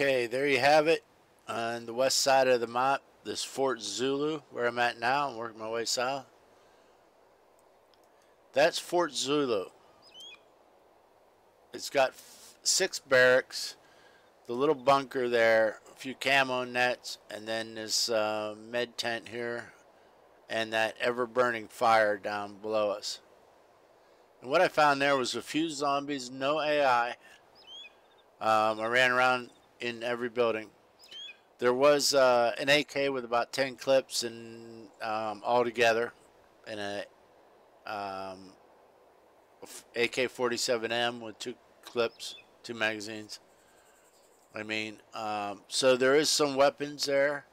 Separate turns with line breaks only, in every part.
Okay, there you have it. On the west side of the map, this Fort Zulu, where I'm at now. I'm working my way south. That's Fort Zulu. It's got 6 barracks, the little bunker there, a few camo nets, and then this med tent here, and that ever-burning fire down below us. And what I found there was a few zombies, no AI. I ran around in every building. There was an AK with about 10 clips and all together, and a AK-47M with 2 clips, 2 magazines. I mean, so there is some weapons there.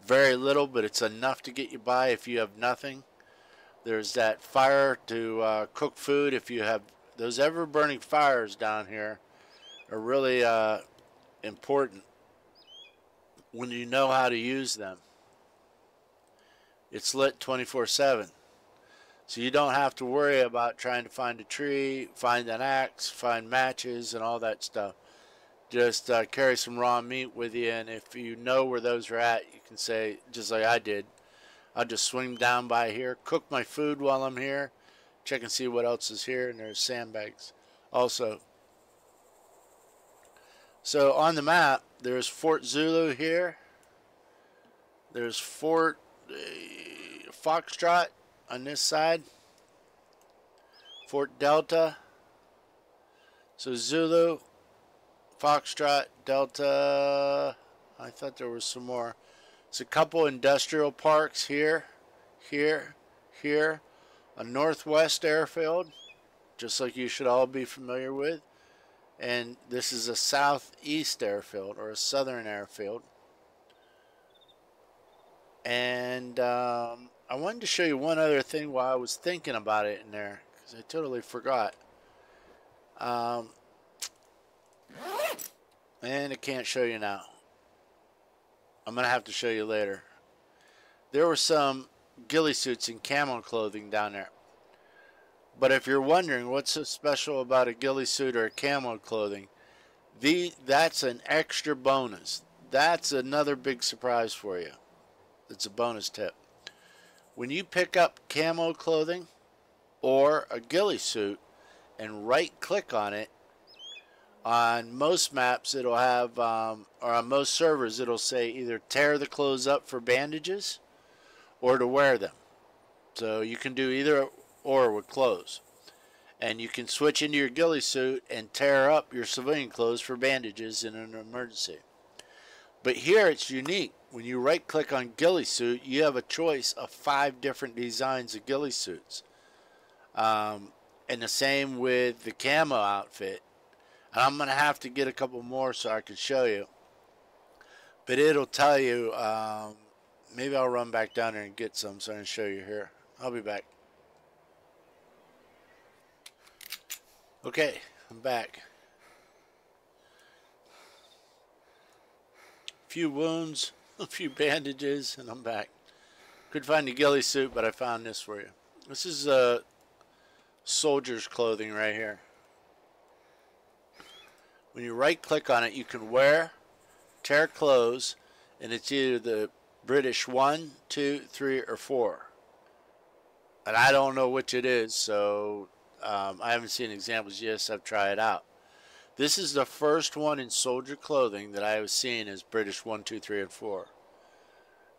Very little, but it's enough to get you by if you have nothing. There's that fire to cook food. If you have those ever-burning fires down here, are really important when you know how to use them. It's lit 24/7, so you don't have to worry about trying to find a tree, find an axe, find matches, and all that stuff. Just carry some raw meat with you, and if you know where those are at, you can say, just like I did, I'll just swing down by here, cook my food while I'm here, check and see what else is here, and there's sandbags also. So on the map, there's Fort Zulu here. There's Fort Foxtrot on this side. Fort Delta. So Zulu, Foxtrot, Delta. I thought there was some more. It's a couple industrial parks here, here, here. A northwest airfield, just like you should all be familiar with. And this is a southeast airfield, or a southern airfield. And I wanted to show you one other thing while I was thinking about it in there, because I totally forgot. And I can't show you now. I'm going to have to show you later. There were some ghillie suits and camo clothing down there. But if you're wondering what's so special about a ghillie suit or a camo clothing, that's an extra bonus. That's another big surprise for you. It's a bonus tip. When you pick up camo clothing or a ghillie suit and right click on it, on most maps it'll have, or on most servers it'll say either tear the clothes up for bandages or to wear them. So you can do either or with clothes, and you can switch into your ghillie suit and tear up your civilian clothes for bandages in an emergency. But here it's unique. When you right click on ghillie suit, you have a choice of 5 different designs of ghillie suits, and the same with the camo outfit. And I'm gonna have to get a couple more so I can show you, but it'll tell you. Maybe I'll run back down there and get some so I can show you here. I'll be back. Okay, I'm back. A few wounds, a few bandages, and I'm back. Couldn't find the ghillie suit, but I found this for you. This is soldier's clothing right here. When you right click on it, you can wear, tear clothes, and it's either the British 1, 2, 3, or 4. And I don't know which it is, so I haven't seen examples yet, so I've tried it out. This is the first one in soldier clothing that I was seeing as British 1, 2, 3, and 4.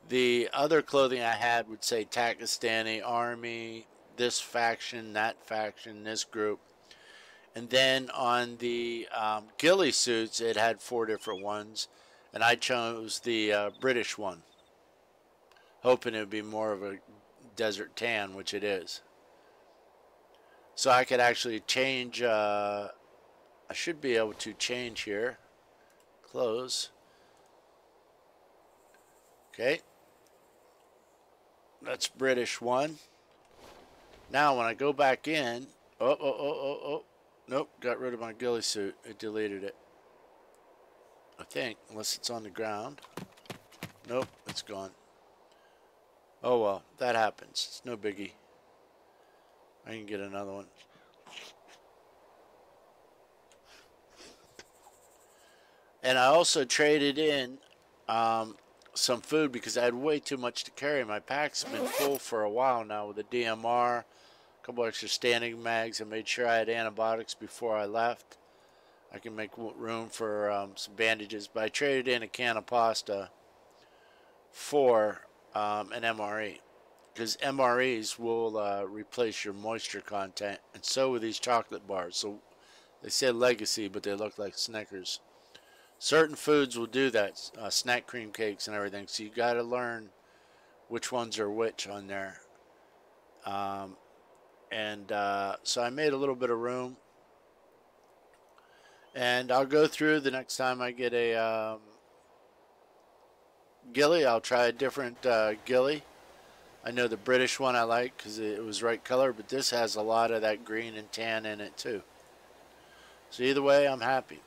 The other clothing I had would say Takistani Army, this faction, that faction, this group. And then on the ghillie suits, it had 4 different ones, and I chose the British one, hoping it would be more of a desert tan, which it is. So I could actually change, I should be able to change here, close. Okay, that's British 1. Now when I go back in, nope, got rid of my ghillie suit. It deleted it, I think, unless it's on the ground. Nope, it's gone. Oh well, that happens. It's no biggie. I can get another one. And I also traded in some food because I had way too much to carry. My pack's been full for a while now with a DMR, a couple extra standing mags. I made sure I had antibiotics before I left. I can make room for some bandages, but I traded in a can of pasta for an MRE, because MREs will replace your moisture content, and so will these chocolate bars. So they say legacy, but they look like Snickers. Certain foods will do that, snack cream cakes and everything, so you got to learn which ones are which on there. So I made a little bit of room, and I'll go through the next time I get a ghillie. I'll try a different ghillie. I know the British one I like because it was right color, but this has a lot of that green and tan in it too. So either way, I'm happy.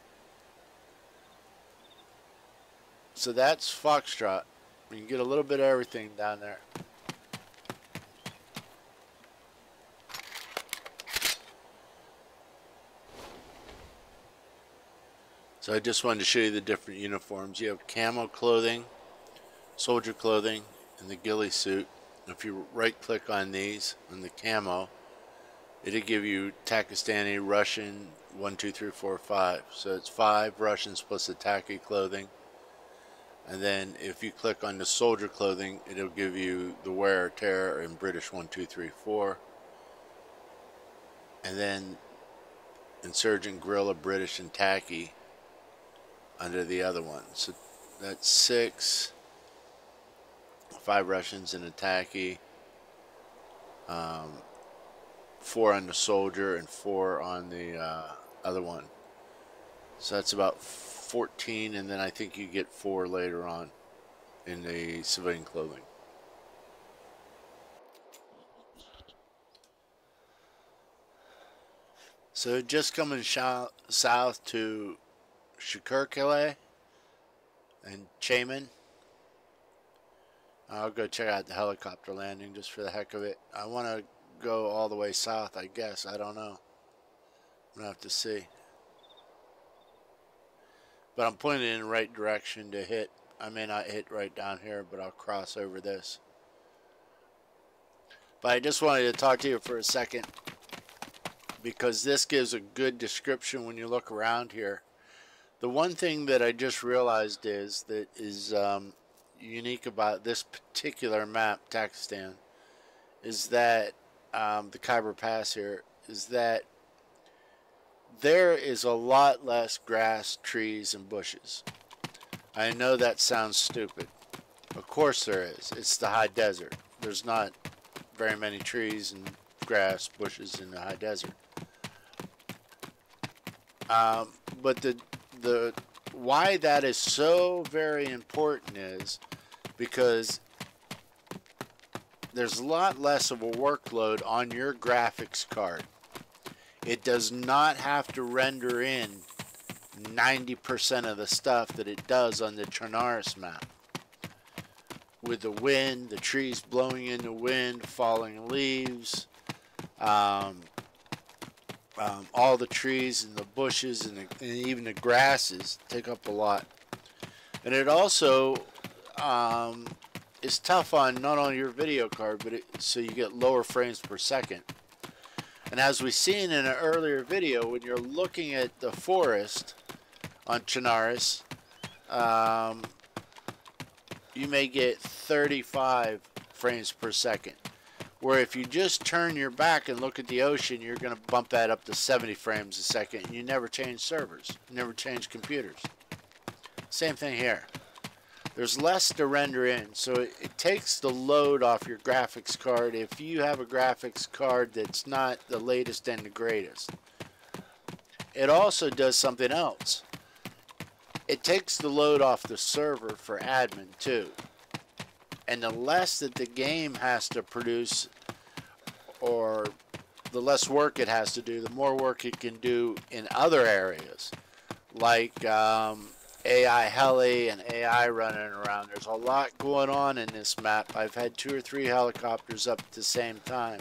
So that's Foxtrot. You can get a little bit of everything down there. So I just wanted to show you the different uniforms. You have camo clothing, soldier clothing, and the ghillie suit. If you right click on these, on the camo, it'll give you Takistani, Russian, 1, 2, 3, 4, 5. So it's 5 Russians plus the Taki clothing. And then if you click on the soldier clothing, it'll give you the wear, tear, and British 1, 2, 3, 4. And then insurgent, guerrilla, British, and Taki under the other one. So that's 6. 5 Russians and a Taki, 4 on the soldier, and 4 on the other one. So that's about 14, and then I think you get 4 later on in the civilian clothing. So just coming south to Shakurkale and Chaman. I'll go check out the helicopter landing just for the heck of it. I want to go all the way south, I guess. I don't know. I'm going to have to see. But I'm pointing in the right direction to hit. I may not hit right down here, but I'll cross over this. But I just wanted to talk to you for a second, because this gives a good description when you look around here. The one thing that I just realized is unique about this particular map, Takistan, is that the Kyber Pass here, is that there is a lot less grass, trees, and bushes. I know that sounds stupid. Of course there is. It's the high desert. There's not very many trees and grass, bushes in the high desert. But the why that is so very important is because there's a lot less of a workload on your graphics card. It does not have to render in 90% of the stuff that it does on the Chernarus map. With the wind, the trees blowing in the wind, falling leaves, all the trees and the bushes and even the grasses take up a lot. And it also is tough on not only your video card, but so you get lower frames per second. And as we've seen in an earlier video, when you're looking at the forest on Chernarus, you may get 35 frames per second. Where if you just turn your back and look at the ocean, you're going to bump that up to 70 frames a second, and you never change servers, you never change computers. Same thing here. There's less to render in, so it takes the load off your graphics card if you have a graphics card that's not the latest and the greatest. It also does something else. It takes the load off the server for admin too. And the less that the game has to produce, or the less work it has to do, the more work it can do in other areas, like AI heli and AI running around. There's a lot going on in this map. I've had 2 or 3 helicopters up at the same time.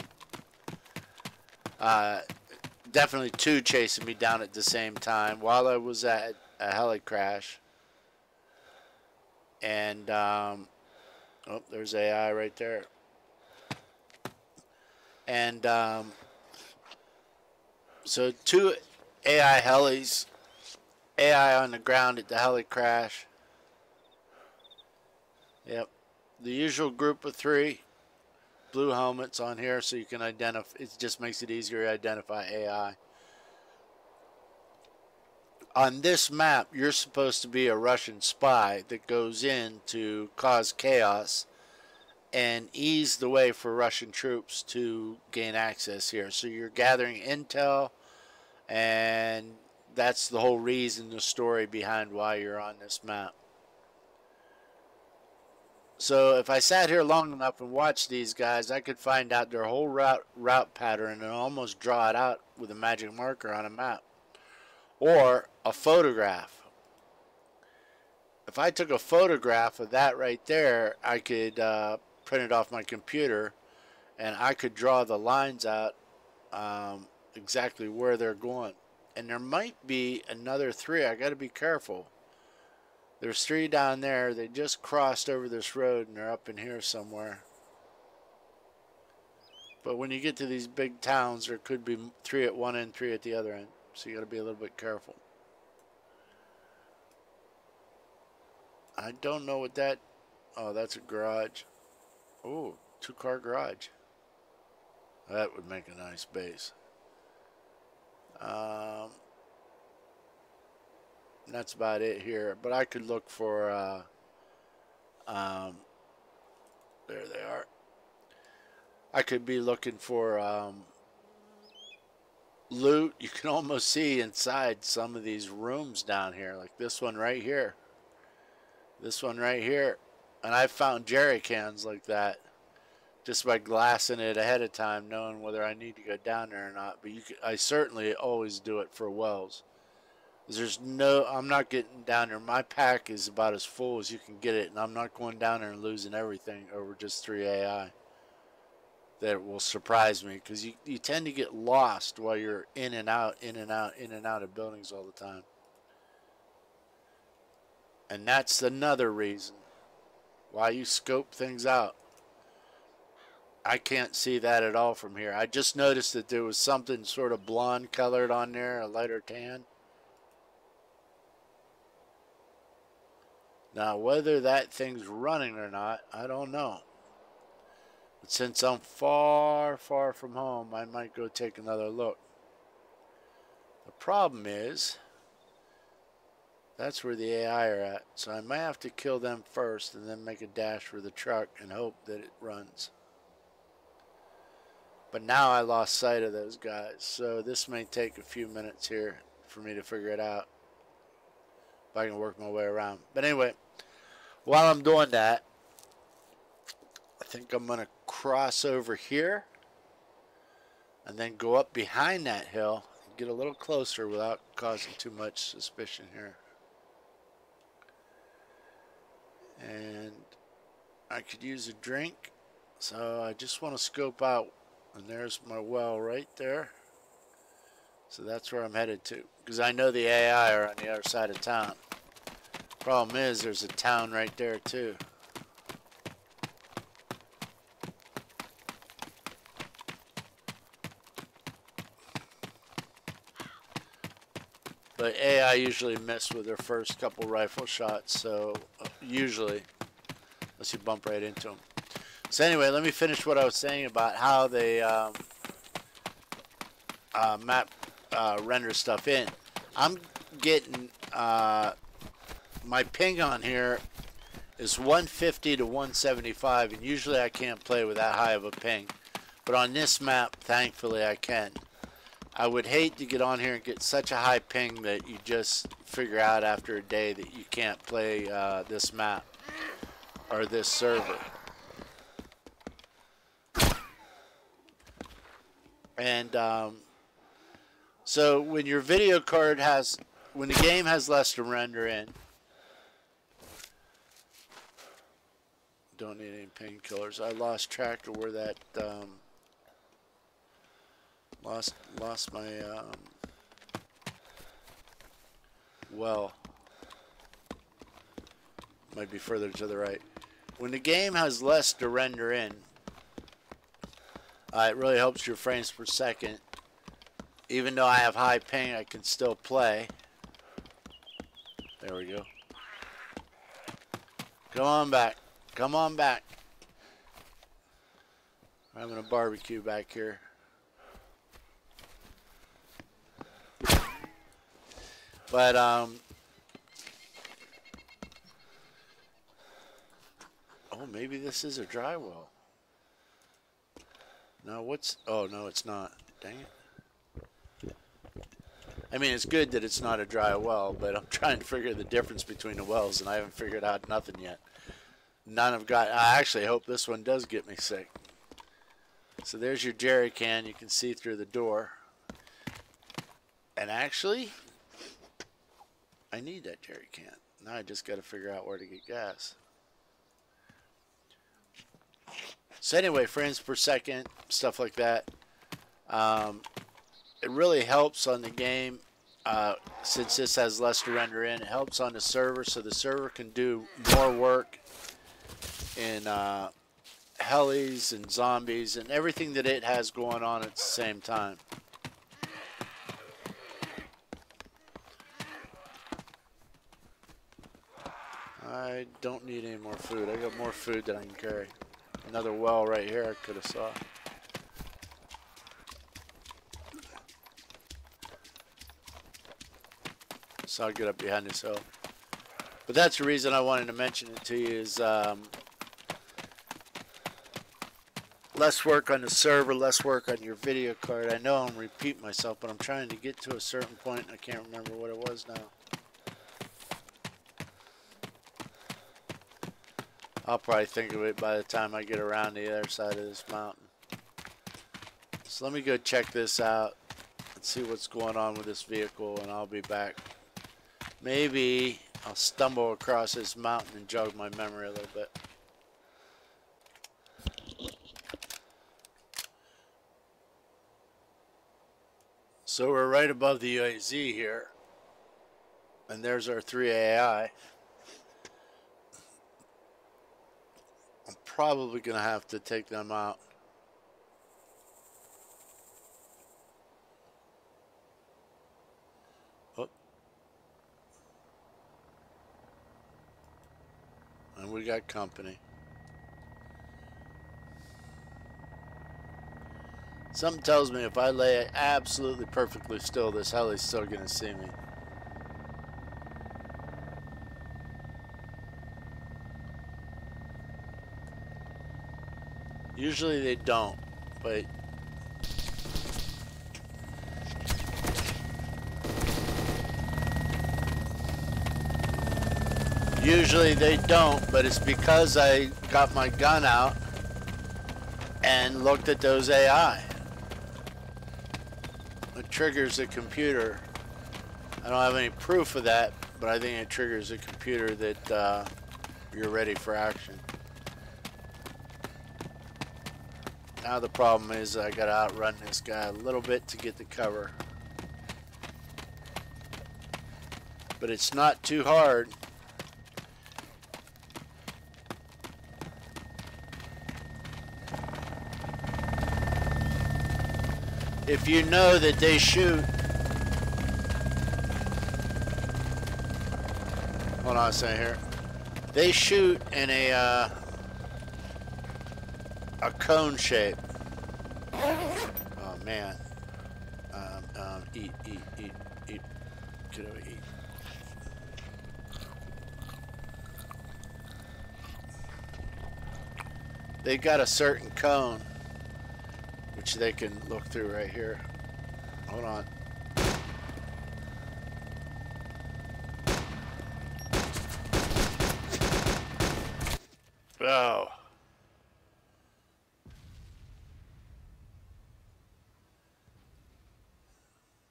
Definitely 2 chasing me down at the same time while I was at a heli crash. And oh, there's AI right there. And so 2 AI helis, AI on the ground at the heli crash. Yep, the usual group of 3 blue helmets on here, so you can identify. It just makes it easier to identify AI. On this map, you're supposed to be a Russian spy that goes in to cause chaos and ease the way for Russian troops to gain access here. So you're gathering intel, and that's the whole reason, the story behind why you're on this map. So if I sat here long enough and watched these guys, I could find out their whole route pattern and almost draw it out with a magic marker on a map or a photograph. If I took a photograph of that right there, I could print it off my computer, and I could draw the lines out exactly where they're going. And there might be another 3. I got to be careful. There's 3 down there. They just crossed over this road, and they're up in here somewhere. But when you get to these big towns, there could be 3 at one end, 3 at the other end. So you got to be a little bit careful. I don't know what that... Oh, that's a garage. Oh, 2-car garage. That would make a nice base. That's about it here. But I could look for... there they are. I could be looking for loot. You can almost see inside some of these rooms down here. Like this one right here. This one right here. And I found jerry cans like that just by glassing it ahead of time, knowing whether I need to go down there or not. But I certainly always do it for wells. There's no, I'm not getting down there. My pack is about as full as you can get it, and I'm not going down there and losing everything over just 3 AI. That will surprise me, because you tend to get lost while you're in and out, in and out, in and out of buildings all the time. And that's another reason why you scope things out. I can't see that at all from here. I just noticed that there was something sort of blonde colored on there, a lighter tan. Now, whether that thing's running or not, I don't know. But since I'm far, far from home, I might go take another look. The problem is, that's where the AI are at. So I might have to kill them first and then make a dash for the truck and hope that it runs. But now I lost sight of those guys. So this may take a few minutes here for me to figure it out. If I can work my way around. But anyway, while I'm doing that, I think I'm going to cross over here and then go up behind that hill and get a little closer without causing too much suspicion here. And I could use a drink, so I just want to scope out, and there's my well right there. So that's where I'm headed to, because I know the AI are on the other side of town. Problem is, there's a town right there too. But AI usually miss with their first couple rifle shots, so usually, unless you bump right into them. So anyway, let me finish what I was saying about how they map render stuff in. I'm getting my ping on here is 150 to 175, and usually I can't play with that high of a ping. But on this map, thankfully I can. I would hate to get on here and get such a high ping that you just figure out after a day that you can't play this map or this server. And so when your video card has, when the game has less to render in, don't need any painkillers. I lost track of where that lost my well. Might be further to the right. When the game has less to render in, it really helps your frames per second. Even though I have high ping, I can still play. There we go. Come on back. Come on back. I'm having a barbecue back here. But, oh, maybe this is a dry well. No, oh, no, it's not. Dang it. I mean, it's good that it's not a dry well, but I'm trying to figure the difference between the wells, and I haven't figured out nothing yet. None have got, I actually hope this one does get me sick. So there's your jerry can. You can see through the door. And actually, I need that jerry can. Now I just got to figure out where to get gas. So anyway, frames per second, stuff like that. It really helps on the game since this has less to render in. It helps on the server, so the server can do more work in helis and zombies and everything that it has going on at the same time. I don't need any more food. I got more food than I can carry. Another well right here I could have saw. So I'll get up behind this hill. But that's the reason I wanted to mention it to you is less work on the server, less work on your video card. I know I'm repeating myself, but I'm trying to get to a certain point. I can't remember what it was now. I'll probably think of it by the time I get around the other side of this mountain. So let me go check this out and see what's going on with this vehicle, and I'll be back. Maybe I'll stumble across this mountain and jog my memory a little bit. So we're right above the UAZ here, and there's our 3 AI. I'm probably going to have to take them out. Oh. And we got company. Something tells me if I lay absolutely perfectly still, this heli's still going to see me. Usually they don't, but it's because I got my gun out and looked at those AI. It triggers the computer. I don't have any proof of that, but I think it triggers the computer that you're ready for action. Now the problem is I gotta outrun this guy a little bit to get the cover. But it's not too hard. If you know that they shoot. Hold on a second here. They shoot in a cone shape. Oh man. Eat. Get over, eat. They got a certain cone which they can look through right here. Hold on. Oh.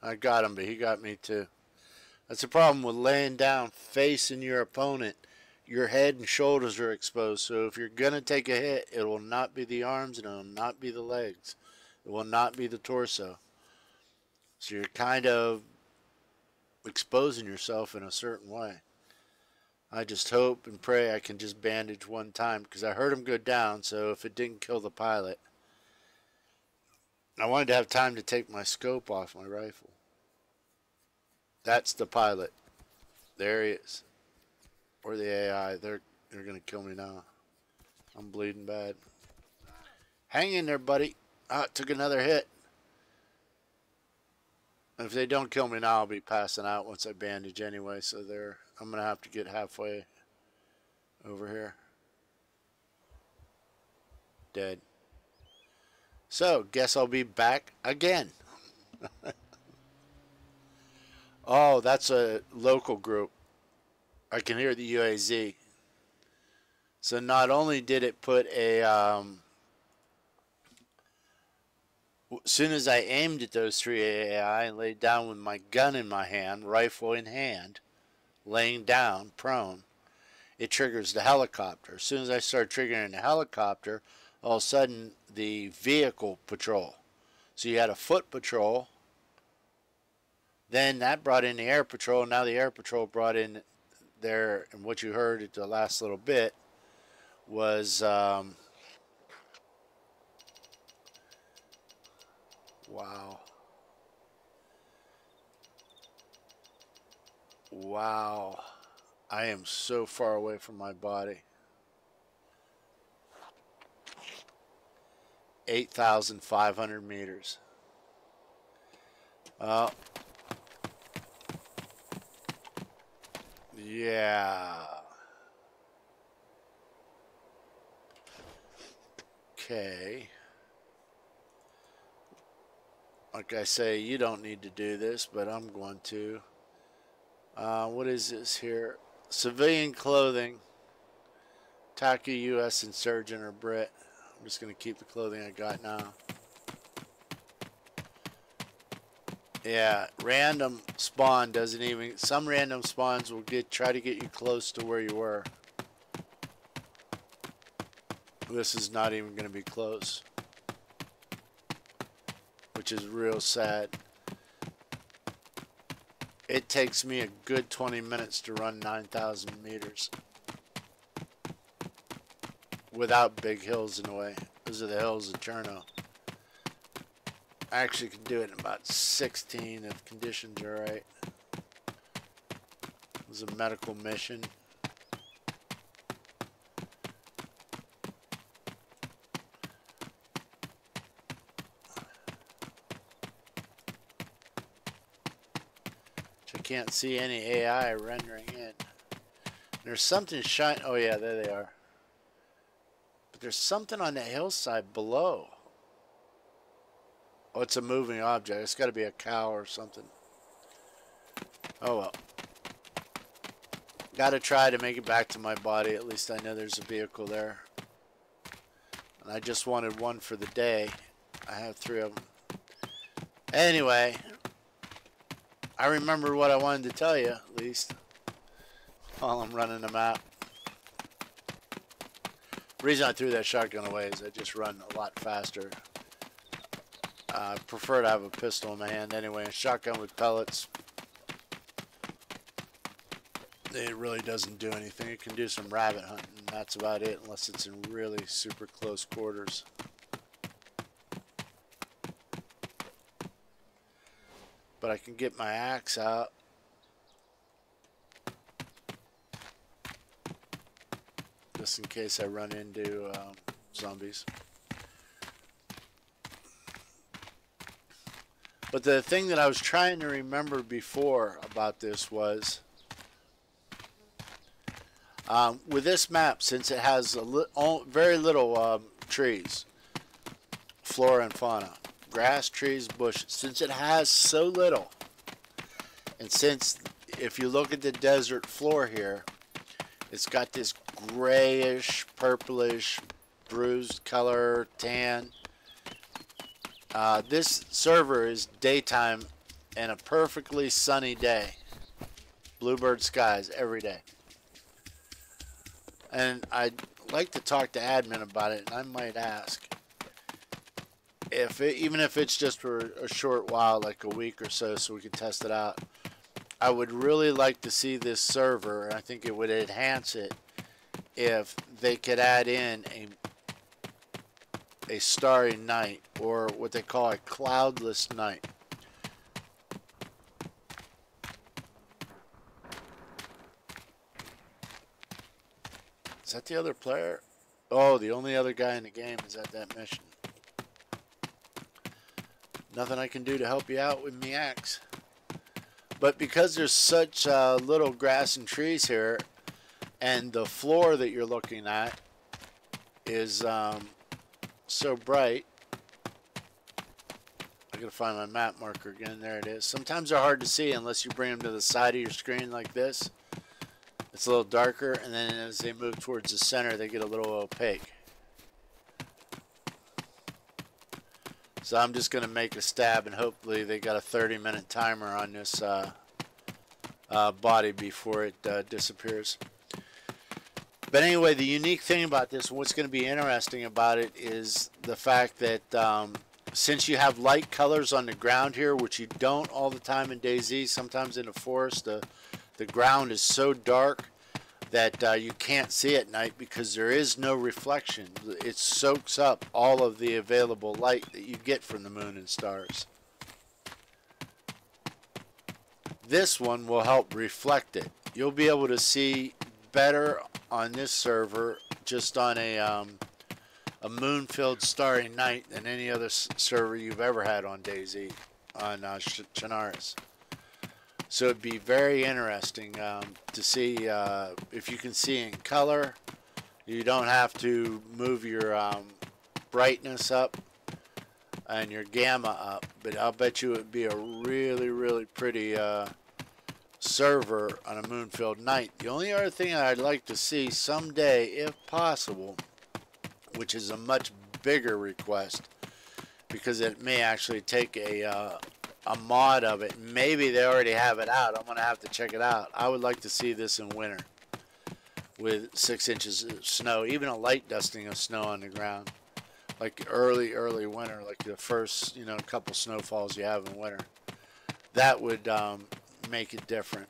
I got him, but he got me too. That's the problem with laying down facing your opponent. Your head and shoulders are exposed. So if you're going to take a hit, it will not be the arms and it will not be the legs. It will not be the torso. So you're kind of exposing yourself in a certain way. I just hope and pray I can just bandage one time because I heard him go down. So if it didn't kill the pilot, I wanted to have time to take my scope off my rifle. That's the pilot. There he is. Or the AI. They're gonna kill me now. I'm bleeding bad. Hang in there, buddy. Ah, took another hit. If they don't kill me now, I'll be passing out once I bandage anyway. So I'm gonna have to get halfway over here. Dead. So, guess I'll be back again. Oh, that's a local group. I can hear the UAZ. So not only did it put a, as soon as I aimed at those 3 AI and laid down with my gun in my hand, rifle in hand, laying down, prone, it triggers the helicopter. As soon as I start triggering the helicopter, all of a sudden the vehicle patrol. So you had a foot patrol, then that brought in the air patrol, now the air patrol brought in there, and what you heard at the last little bit was wow. Wow. I am so far away from my body. 8,500 meters. Yeah. Okay. Like I say, you don't need to do this, but I'm going to. What is this here? Civilian clothing. Taki, U.S. insurgent or Brit. I'm just going to keep the clothing I got now. Yeah, random spawn doesn't even. Some random spawns will try to get you close to where you were. This is not even going to be close, which is real sad. It takes me a good 20 minutes to run 9,000 meters without big hills in the way. Those are the hills of Cherno. I actually can do it in about 16 if conditions are right. It was a medical mission. I can't see any AI rendering in. There's something shine. Oh yeah, there they are. But there's something on the hillside below. Oh, it's a moving object. It's got to be a cow or something. Oh well. Got to try to make it back to my body. At least I know there's a vehicle there. And I just wanted one for the day. I have 3 of them. Anyway, I remember what I wanted to tell you, at least, while I'm running the map. The reason I threw that shotgun away is I just run a lot faster. I prefer to have a pistol in my hand anyway. A shotgun with pellets, it really doesn't do anything. It can do some rabbit hunting, and that's about it, unless it's in really super close quarters. But I can get my axe out. Just in case I run into zombies. But the thing that I was trying to remember before about this was, with this map, since it has very little trees, flora and fauna, grass, trees, bushes, since it has so little, and since if you look at the desert floor here, it's got this grayish, purplish, bruised color, tan. This server is daytime and a perfectly sunny day. Bluebird skies every day. And I'd like to talk to admin about it, and I might ask if even if it's just for a short while, like a week or so we can test it out. I would really like to see this server. I think it would enhance it if they could add in a starry night, or what they call a cloudless night. Is that the other player? Oh, the only other guy in the game is at that mission. Nothing I can do to help you out with me axe. But because there's such little grass and trees here, and the floor that you're looking at is so bright. I gotta find my map marker again. There it is. Sometimes they're hard to see unless you bring them to the side of your screen like this. It's a little darker, and then as they move towards the center, they get a little opaque. So I'm just gonna make a stab, and hopefully they got a 30-minute timer on this body before it disappears. But anyway, the unique thing about this, what's going to be interesting about it, is the fact that since you have light colors on the ground here, which you don't all the time in DayZ, sometimes in the forest, the ground is so dark that you can't see at night because there is no reflection. It soaks up all of the available light that you get from the moon and stars. This one will help reflect it. You'll be able to see better on this server just on a moon-filled starry night than any other server you've ever had on DayZ, on Chernarus. So it'd be very interesting to see if you can see in color. You don't have to move your brightness up and your gamma up, but I'll bet you it would be a really, really pretty server on a moon-filled night. The only other thing I'd like to see someday, if possible, which is a much bigger request, because it may actually take a mod of it. Maybe they already have it out. I'm going to have to check it out. I would like to see this in winter with 6 inches of snow, even a light dusting of snow on the ground, like early winter, like the first couple snowfalls you have in winter. That would make it different.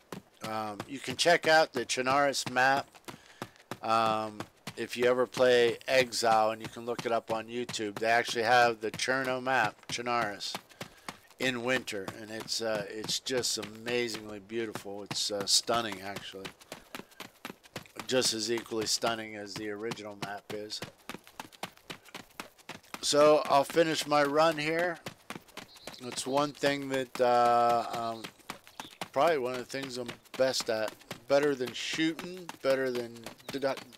You can check out the Chernarus map if you ever play Exile, and you can look it up on YouTube. They actually have the Cherno map, Chernarus, in winter, and it's just amazingly beautiful. It's stunning, actually, just as equally stunning as the original map is. So I'll finish my run here. It's one thing that probably one of the things I'm best at. Better than shooting, better than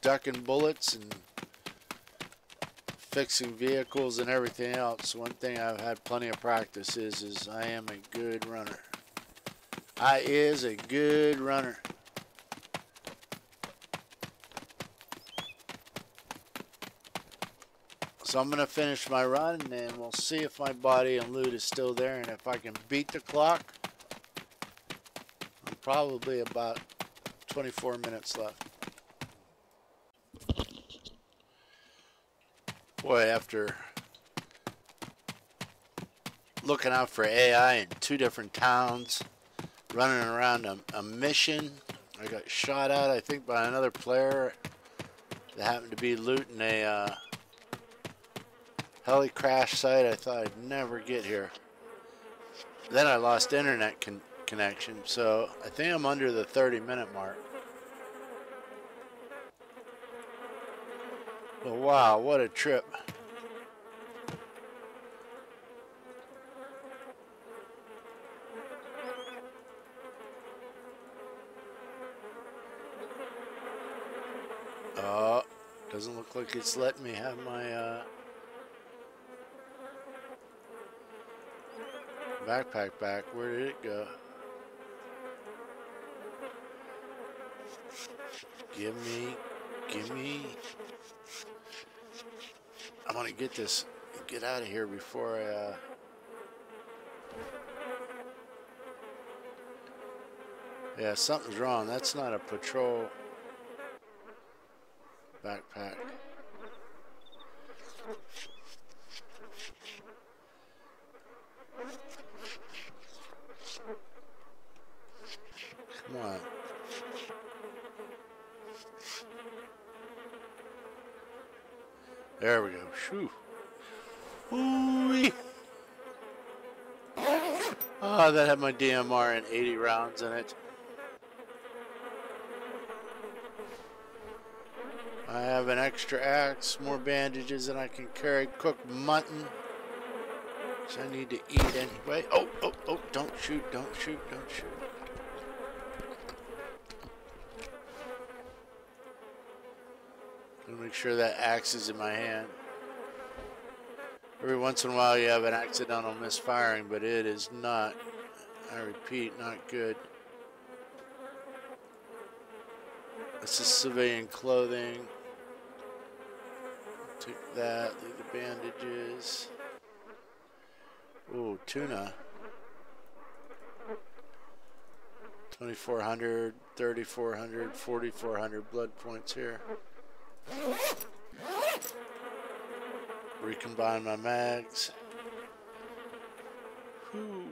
ducking bullets and fixing vehicles and everything else. One thing I've had plenty of practice is I am a good runner. I is a good runner. So I'm going to finish my run, and we'll see if my body and loot is still there, and if I can beat the clock. I'm probably about 24 minutes left. Boy, after looking out for AI in 2 different towns, running around a mission, I got shot at, I think, by another player that happened to be looting a heli crash site. I thought I'd never get here. Then I lost internet connection, so I think I'm under the 30-minute mark. But wow, what a trip. Oh, doesn't look like it's letting me have my backpack back. Where did it go? Give me. I want to get out of here before I yeah, something's wrong. That's not a patrol backpack. There we go. Shoo. Ooh-wee. Oh, that had my DMR and 80 rounds in it. I have an extra axe, more bandages than I can carry, cooked mutton, which I need to eat anyway. Oh, oh, oh, don't shoot, don't shoot, don't shoot. Gonna make sure that axe is in my hand. Every once in a while you have an accidental misfiring, but it is not, I repeat, not good. This is civilian clothing. Take that, leave the bandages. Ooh, tuna. 2,400, 3,400, 4,400 blood points here. Recombine my mags. Whew.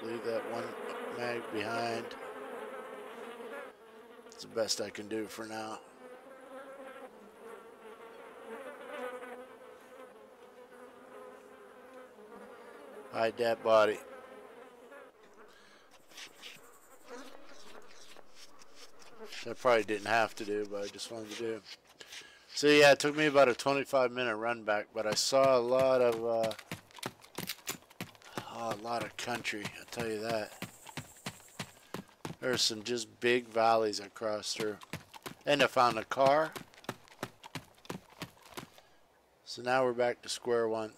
Leave that one mag behind. It's the best I can do for now. Hide that body. I probably didn't have to do, but I just wanted to do. So yeah, it took me about a 25-minute run back, but I saw a lot of country. I'll tell you that. There's some just big valleys I crossed through, and I found a car. So now we're back to square one.